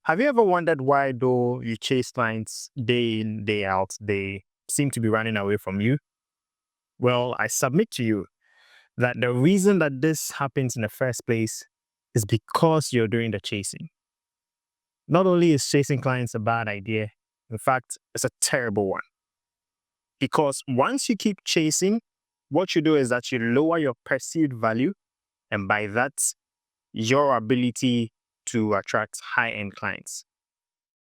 Have you ever wondered why, though you chase clients day in, day out, they seem to be running away from you? Well, I submit to you that the reason that this happens in the first place is because you're doing the chasing. Not only is chasing clients a bad idea, in fact, it's a terrible one. Because once you keep chasing, what you do is that you lower your perceived value, and by that, your ability to attract high end clients.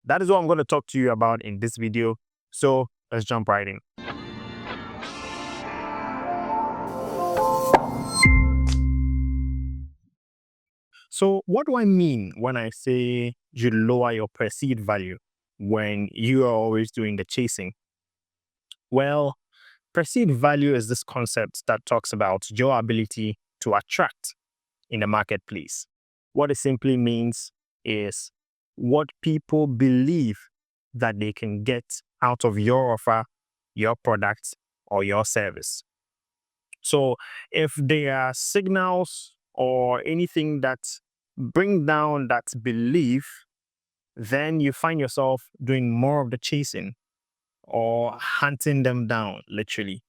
That is what I'm going to talk to you about in this video. So let's jump right in. So, what do I mean when I say you lower your perceived value when you are always doing the chasing? Well, perceived value is this concept that talks about your ability to attract in the marketplace. What it simply means is what people believe that they can get out of your offer, your product, or your service. So if there are signals or anything that bring down that belief, then you find yourself doing more of the chasing or hunting them down, literally.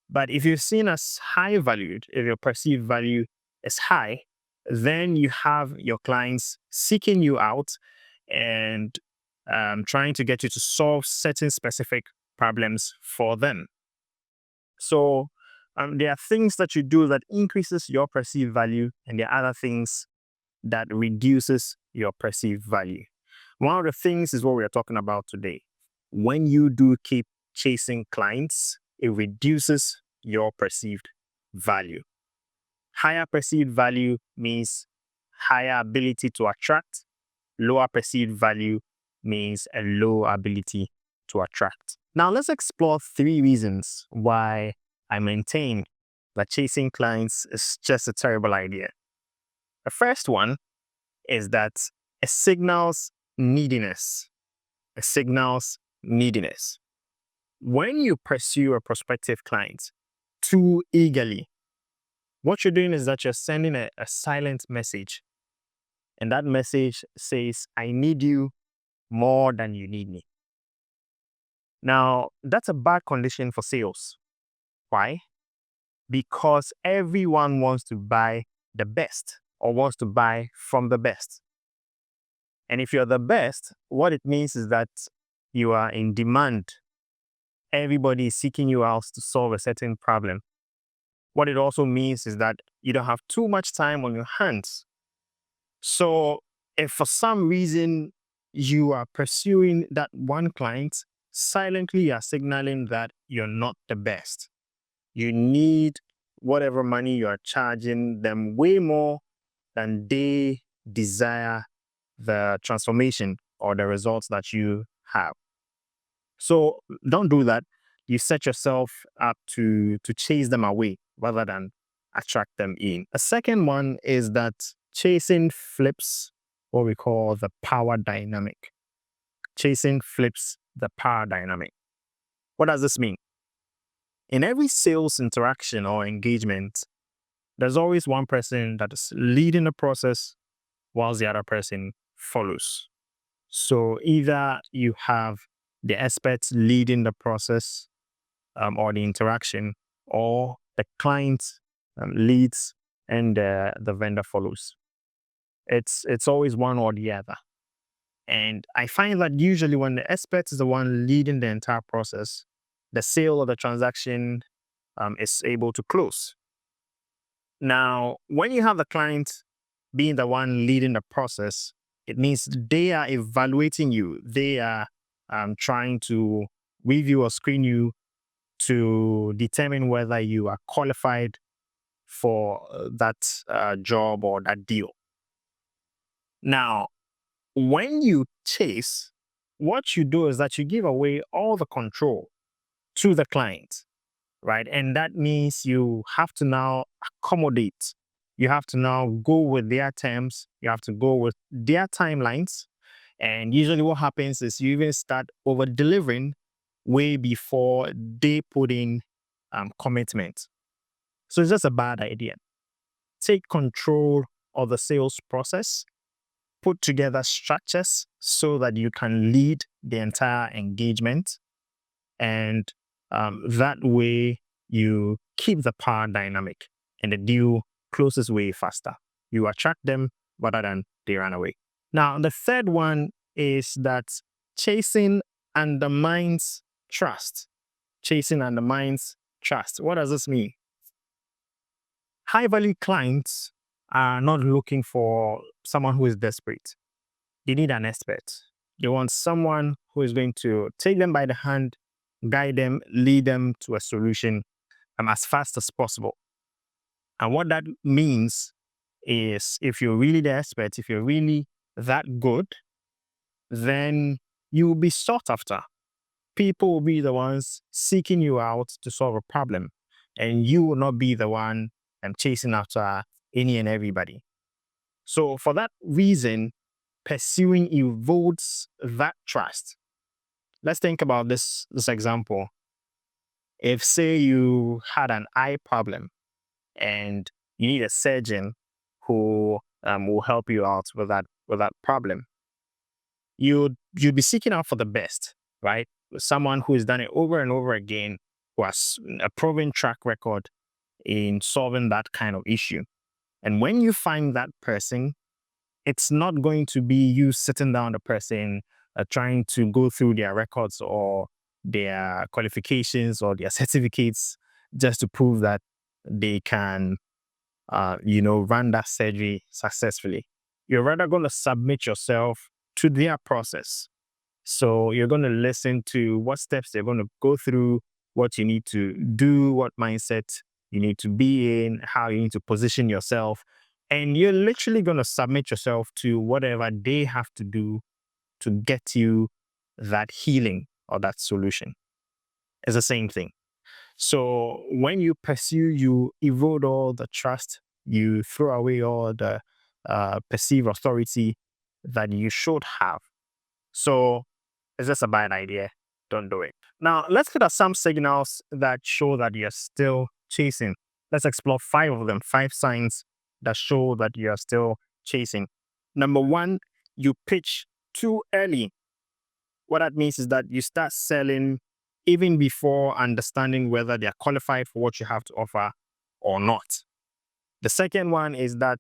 But if you're seen as high valued, if your perceived value is high, then you have your clients seeking you out and trying to get you to solve certain specific problems for them. So there are things that you do that increases your perceived value, and there are other things that reduces your perceived value. One of the things is what we are talking about today. When you do keep chasing clients, it reduces your perceived value. Higher perceived value means higher ability to attract. Lower perceived value means a low ability to attract. Now, let's explore 3 reasons why I maintain that chasing clients is just a terrible idea. The first one is that it signals neediness. It signals neediness. When you pursue a prospective client too eagerly, what you're doing is that you're sending a silent message. And that message says, I need you more than you need me. Now, that's a bad condition for sales. Why? Because everyone wants to buy the best or wants to buy from the best. And if you're the best, what it means is that you are in demand. Everybody is seeking you out to solve a certain problem. What it also means is that you don't have too much time on your hands. So if for some reason you are pursuing that one client, silently you are signaling that you're not the best. You need whatever money you are charging them way more than they desire the transformation or the results that you have. So don't do that. You set yourself up to chase them away rather than attract them in. A second one is that chasing flips what we call the power dynamic. Chasing flips the power dynamic. What does this mean? In every sales interaction or engagement, there's always one person that is leading the process whilst the other person follows. So either you have the experts leading the process or the interaction, or the client leads and the vendor follows. It's always one or the other. And I find that usually when the expert is the one leading the entire process, the sale of the transaction is able to close. Now, when you have the client being the one leading the process, it means they are evaluating you. They are trying to review or screen you to determine whether you are qualified for that job or that deal. Now, when you chase, what you do is that you give away all the control to the client, right? And that means you have to now accommodate. You have to now go with their terms. You have to go with their timelines. And usually what happens is you even start over delivering way before they put in commitment. So it's just a bad idea. Take control of the sales process put together structures so that you can lead the entire engagement. And that way you keep the power dynamic and the deal closes way faster. You attract them rather than they run away. Now, the third one is that chasing undermines trust. Chasing undermines trust. What does this mean? High value clients are not looking for someone who is desperate. They need an expert. They want someone who is going to take them by the hand, guide them, lead them to a solution as fast as possible. And what that means is if you're really the expert, if you're really that good, then you will be sought after. People will be the ones seeking you out to solve a problem, and you will not be the one chasing after any and everybody. So, for that reason, pursuing erodes that trust. Let's think about this example. If, say, you had an eye problem and you need a surgeon who will help you out with that problem, you'd be seeking out for the best, right? Someone who has done it over and over again, who has a proven track record in solving that kind of issue. And when you find that person, it's not going to be you sitting down the person trying to go through their records or their qualifications or their certificates just to prove that they can, run that surgery successfully. You're rather going to submit yourself to their process. So you're going to listen to what steps they're going to go through, what you need to do, what mindset you need to be in, how you need to position yourself. And you're literally going to submit yourself to whatever they have to do to get you that healing or that solution. It's the same thing. So when you pursue, you erode all the trust, you throw away all the perceived authority that you should have. So it's just a bad idea. Don't do it. Now, let's look at some signals that show that you're still chasing. Let's explore 5 of them, 5 signs that show that you're still chasing. Number 1, you pitch too early. What that means is that you start selling even before understanding whether they are qualified for what you have to offer or not. The second one is that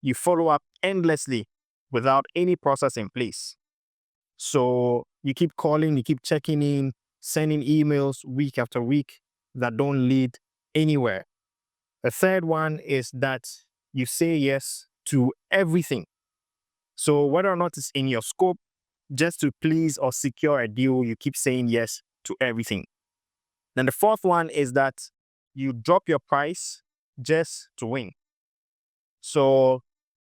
you follow up endlessly without any process in place. So you keep calling, you keep checking in, sending emails week after week that don't lead anywhere. The third one is that you say yes to everything. So whether or not it's in your scope, just to please or secure a deal, you keep saying yes to everything. Then the fourth one is that you drop your price just to win. So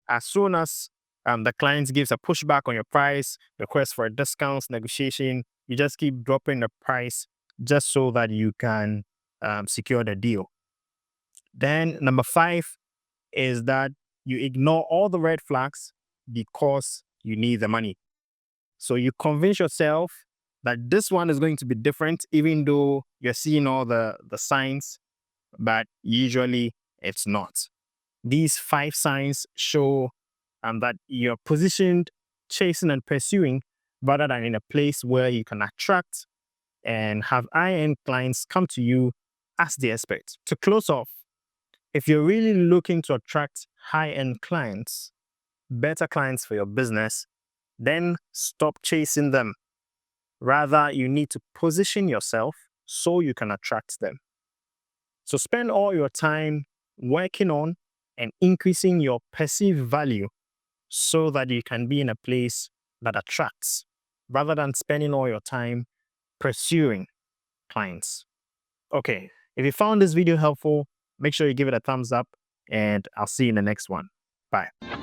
as soon as the client gives a pushback on your price, request for a discount, negotiation, you just keep dropping the price just so that you can secure the deal. Then number 5 is that you ignore all the red flags because you need the money. So you convince yourself that this one is going to be different, even though you're seeing all the signs, but usually it's not. These 5 signs show that you're positioned, chasing and pursuing, rather than in a place where you can attract and have high-end clients come to you as the expert. To close off, if you're really looking to attract high-end clients, better clients for your business, then stop chasing them. Rather, you need to position yourself so you can attract them. So spend all your time working on and increasing your perceived value so that you can be in a place that attracts, rather than spending all your time pursuing clients. Okay, if you found this video helpful, make sure you give it a thumbs up, and I'll see you in the next one. Bye.